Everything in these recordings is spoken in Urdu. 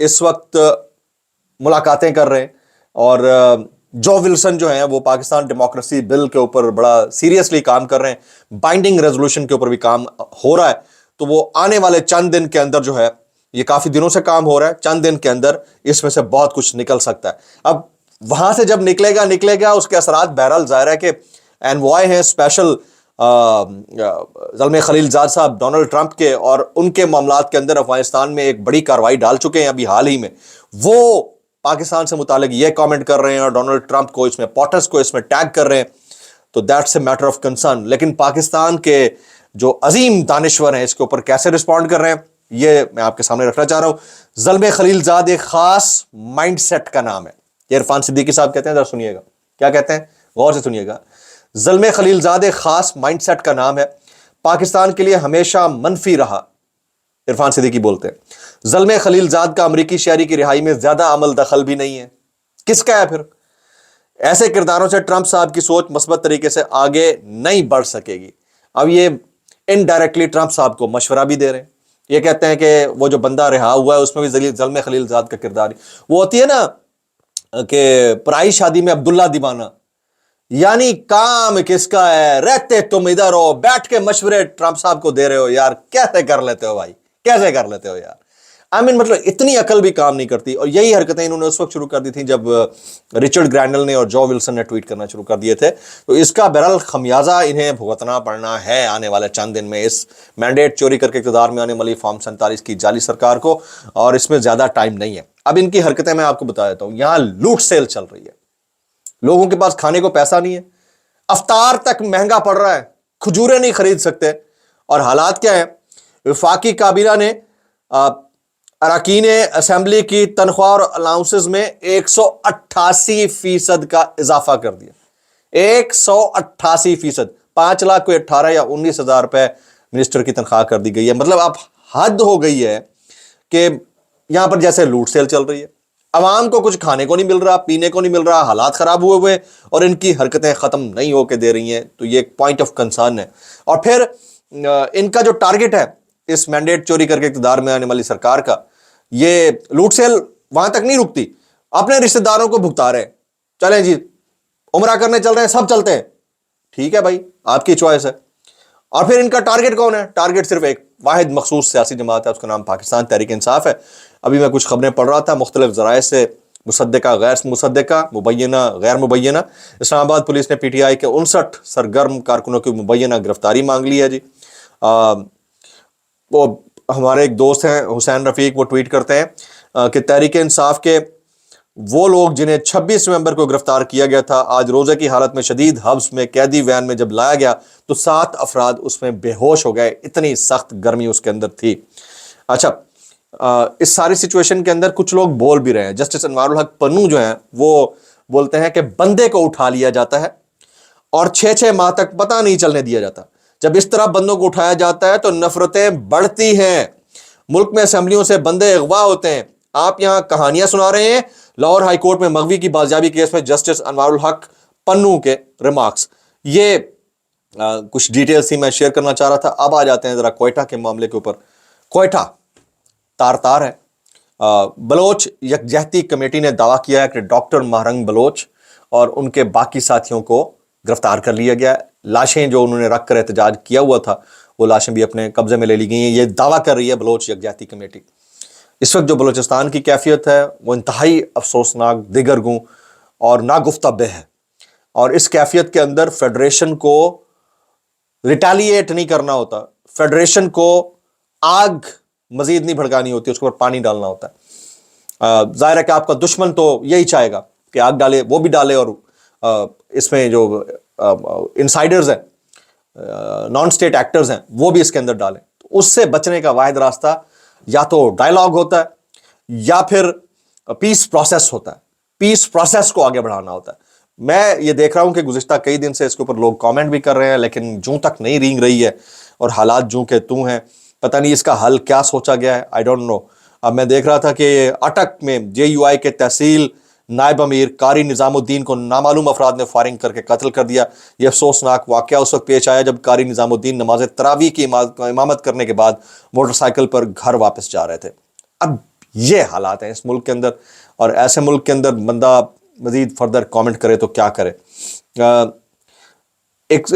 اس وقت ملاقاتیں کر رہے ہیں اور جو ولسن جو ہیں وہ پاکستان ڈیموکریسی بل کے اوپر بڑا سیریسلی کام کر رہے ہیں، بائنڈنگ ریزولوشن کے اوپر بھی کام ہو رہا ہے، تو وہ آنے والے چند دن کے اندر جو ہے، یہ کافی دنوں سے کام ہو رہا ہے، چند دن کے اندر اس میں سے بہت کچھ نکل سکتا ہے۔ اب وہاں سے جب نکلے گا اس کے اثرات بہرحال ظاہر ہے کہ اینوائے ہیں اسپیشل زلمے خلیل زاد صاحب ڈونلڈ ٹرمپ کے، اور ان کے معاملات کے اندر افغانستان میں ایک بڑی کارروائی ڈال چکے ہیں ابھی حال ہی میں، وہ پاکستان سے متعلق یہ کامنٹ کر رہے ہیں اور ڈونلڈ ٹرمپ کو اس میں، پوٹس کو اس میں ٹیگ کر رہے ہیں، تو that's a matter of concern. لیکن پاکستان کے جو عظیم دانشور ہیں اس کے اوپر کیسے رسپونڈ کر رہے ہیں، یہ میں آپ کے سامنے رکھنا چاہ رہا ہوں۔ زلمے خلیل زاد ایک خاص مائنڈ سیٹ کا نام ہے، یہ عرفان صدیقی صاحب کہتے ہیں، ذرا سنیے گا کیا کہتے ہیں، غور سے سنیے گا۔ زلمے خلیل زاد ایک خاص مائنڈ سیٹ کا نام ہے، پاکستان کے لیے ہمیشہ منفی رہا، عرفان صدیقی بولتے ہیں۔ زلمے خلیل زاد کا امریکی شہری کی رہائی میں زیادہ عمل دخل بھی نہیں ہے، کس کا ہے پھر؟ ایسے کرداروں سے ٹرمپ صاحب کی سوچ مثبت طریقے سے آگے نہیں بڑھ سکے گی۔ اب یہ انڈائریکٹلی ٹرمپ صاحب کو مشورہ بھی دے رہے ہیں، یہ کہتے ہیں کہ وہ جو بندہ رہا ہوا ہے اس میں بھی زلمے خلیل زاد کا کردار وہ ہوتی ہے نا کہ پرائی شادی میں عبداللہ دیوانہ، یعنی کام کس کا ہے، رہتے تم ادھر ہو، بیٹھ کے مشورے ٹرمپ صاحب کو دے رہے ہو، یار کیسے کر لیتے ہو بھائی، کیسے کر لیتے ہو یار؟ مطلب اتنی عقل بھی کام نہیں کرتی۔ اور یہی حرکتیں انہوں نے اس وقت شروع کر دی تھیں جب رچرڈ گرینڈل نے اور جو ولسن نے ٹویٹ کرنا شروع کر دیے تھے، تو اس کا بہرحال خمیازہ انہیں بھگتنا پڑنا ہے آنے والے چند دن میں، اس مینڈیٹ چوری کر کے اقتدار میں آنے والی فارم 47 کی جعلی سرکار کو، اور اس میں زیادہ ٹائم نہیں ہے۔ اب ان کی حرکتیں میں آپ کو بتا دیتا ہوں۔ یہاں لوٹ سیل چل رہی ہے، لوگوں کے پاس کھانے کو پیسہ نہیں ہے، افطار تک مہنگا پڑ رہا ہے، کھجوریں نہیں خرید سکتے، اور حالات کیا ہے؟ وفاقی کابینہ نے اراکین اسمبلی کی تنخواہ اور الاؤنسز میں 188% کا اضافہ کر دیا، 188%، 5 لاکھ کو 18 یا 19 ہزار روپے منسٹر کی تنخواہ کر دی گئی ہے۔ مطلب اب حد ہو گئی ہے کہ یہاں پر جیسے لوٹ سیل چل رہی ہے، عوام کو کچھ کھانے کو نہیں مل رہا، پینے کو نہیں مل رہا، حالات خراب ہوئے اور ان کی حرکتیں ختم نہیں ہو کے دے رہی ہیں، تو یہ ایک پوائنٹ آف کنسرن ہے۔ اور پھر ان کا جو ٹارگٹ ہے اس مینڈیٹ چوری کر کے اقتدار میں آنے والی سرکار کا، یہ لوٹ سیل وہاں تک نہیں رکتی، اپنے رشتہ داروں کو بھگتا رہے، چلیں جی عمرہ کرنے چل رہے ہیں، سب چلتے ہیں، ٹھیک ہے بھائی آپ کی چوائس ہے۔ اور پھر ان کا ٹارگٹ کون ہے؟ ٹارگٹ صرف ایک واحد مخصوص سیاسی جماعت ہے، اس کا نام پاکستان تحریک انصاف ہے۔ ابھی میں کچھ خبریں پڑھ رہا تھا مختلف ذرائع سے، مصدقہ غیر مصدقہ، مبینہ غیر مبینہ، اسلام آباد پولیس نے پی ٹی آئی کے 59 سرگرم کارکنوں کی مبینہ گرفتاری مانگ لی ہے جی۔ وہ ہمارے ایک دوست ہیں حسین رفیق، وہ ٹویٹ کرتے ہیں کہ تحریک انصاف کے وہ لوگ جنہیں 26 نومبر کو گرفتار کیا گیا تھا، آج روزے کی حالت میں شدید حبس میں قیدی وین میں جب لایا گیا تو 7 افراد اس میں بے ہوش ہو گئے، اتنی سخت گرمی اس کے اندر تھی۔ اچھا، اس ساری سچویشن کے اندر کچھ لوگ بول بھی رہے ہیں، جسٹس انوار الحق پنو جو ہیں وہ بولتے ہیں کہ بندے کو اٹھا لیا جاتا ہے اور 6 ماہ تک پتہ نہیں چلنے دیا جاتا، جب اس طرح بندوں کو اٹھایا جاتا ہے تو نفرتیں بڑھتی ہیں، ملک میں اسمبلیوں سے بندے اغوا ہوتے ہیں، آپ یہاں کہانیاں سنا رہے ہیں۔ لاہور ہائی کورٹ میں مغوی کی بازیابی کیس میں جسٹس انوار الحق پنو کے ریمارکس، یہ کچھ ڈیٹیلز تھی میں شیئر کرنا چاہ رہا تھا۔ اب آ جاتے ہیں ذرا کوئٹہ کے معاملے کے اوپر۔ کوئٹہ تار ہے، بلوچ یکجہتی کمیٹی نے دعویٰ کیا ہے کہ ڈاکٹر مہرنگ بلوچ اور ان کے باقی ساتھیوں کو گرفتار کر لیا گیا، لاشیں جو انہوں نے رکھ کر احتجاج کیا ہوا تھا وہ لاشیں بھی اپنے قبضے میں لے لی گئی ہیں، یہ دعویٰ کر رہی ہے بلوچ یکجہتی کمیٹی۔ اس وقت جو بلوچستان کی کیفیت ہے وہ انتہائی افسوسناک، دیگرگوں اور ناگفتہ بہ ہے، اور اس کیفیت کے اندر فیڈریشن کو ریٹیلیٹ نہیں کرنا ہوتا، فیڈریشن کو آگ مزید نہیں بھڑکانی ہوتی، اس کے اوپر پانی ڈالنا ہوتا ہے۔ ظاہر ہے کہ آپ کا دشمن تو یہی چاہے گا کہ آگ ڈالے، وہ بھی ڈالے، اور اس میں جو انسائڈرز ہیں، نان سٹیٹ ایکٹرز ہیں، وہ بھی اس کے اندر ڈالیں۔ تو اس سے بچنے کا واحد راستہ یا تو ڈائلاگ ہوتا ہے یا پھر پیس پروسیس ہوتا ہے، پیس پروسیس کو آگے بڑھانا ہوتا ہے۔ میں یہ دیکھ رہا ہوں کہ گزشتہ کئی دن سے اس کے اوپر لوگ کامنٹ بھی کر رہے ہیں، لیکن جوں تک نہیں رینگ رہی ہے اور حالات جوں کے توں ہیں، پتہ نہیں اس کا حل کیا سوچا گیا ہے، آئی ڈونٹ نو۔ اب میں دیکھ رہا تھا کہ اٹک میں JUI کے تحصیل نائب امیر قاری نظام الدین کو نامعلوم افراد نے فائرنگ کر کے قتل کر دیا۔ یہ افسوسناک واقعہ اس وقت پیش آیا جب قاری نظام الدین نماز تراویح کی امامت کرنے کے بعد موٹر سائیکل پر گھر واپس جا رہے تھے۔ اب یہ حالات ہیں اس ملک کے اندر، اور ایسے ملک کے اندر بندہ مزید فردر کامنٹ کرے تو کیا کرے۔ ایک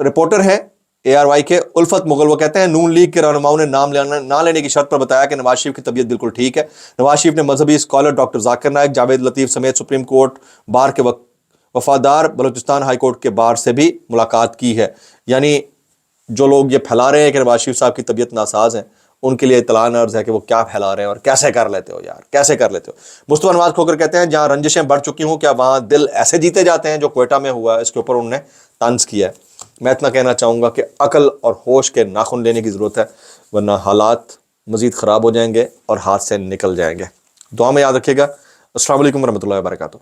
رپورٹر ہے ARY کے، الفت مغل، وہ کہتے ہیں نون لیگ کے رہنماؤں نے نام نہ لینے کی شرط پر بتایا کہ نواز شریف کی طبیعت بالکل ٹھیک ہے۔ نواز شریف نے مذہبی اسکالر ڈاکٹر ذاکر نائک، جاوید لطیف سمیت سپریم کورٹ بار کے وفادار بلوچستان ہائی کورٹ کے بار سے بھی ملاقات کی ہے۔ یعنی جو لوگ یہ پھیلا رہے ہیں کہ نواز شریف صاحب کی طبیعت ناساز ہیں، ان کے لیے اطلاع عرض ہے کہ وہ کیا پھیلا رہے ہیں اور کیسے کر لیتے ہو یار، کیسے کر لیتے ہو۔ مصطفیٰ نواز کھوکر کہتے ہیں جہاں رنجشیں بڑھ چکی ہوں کیا وہاں دل ایسے جیتے جاتے ہیں جو کوئٹہ میں ہوا ہے؟ اس کے اوپر انہوں نے طنز کیا ہے۔ میں اتنا کہنا چاہوں گا کہ عقل اور ہوش کے ناخن لینے کی ضرورت ہے، ورنہ حالات مزید خراب ہو جائیں گے اور ہاتھ سے نکل جائیں گے۔ دعا میں یاد رکھیے گا۔ السلام علیکم ورحمۃ اللہ وبرکاتہ۔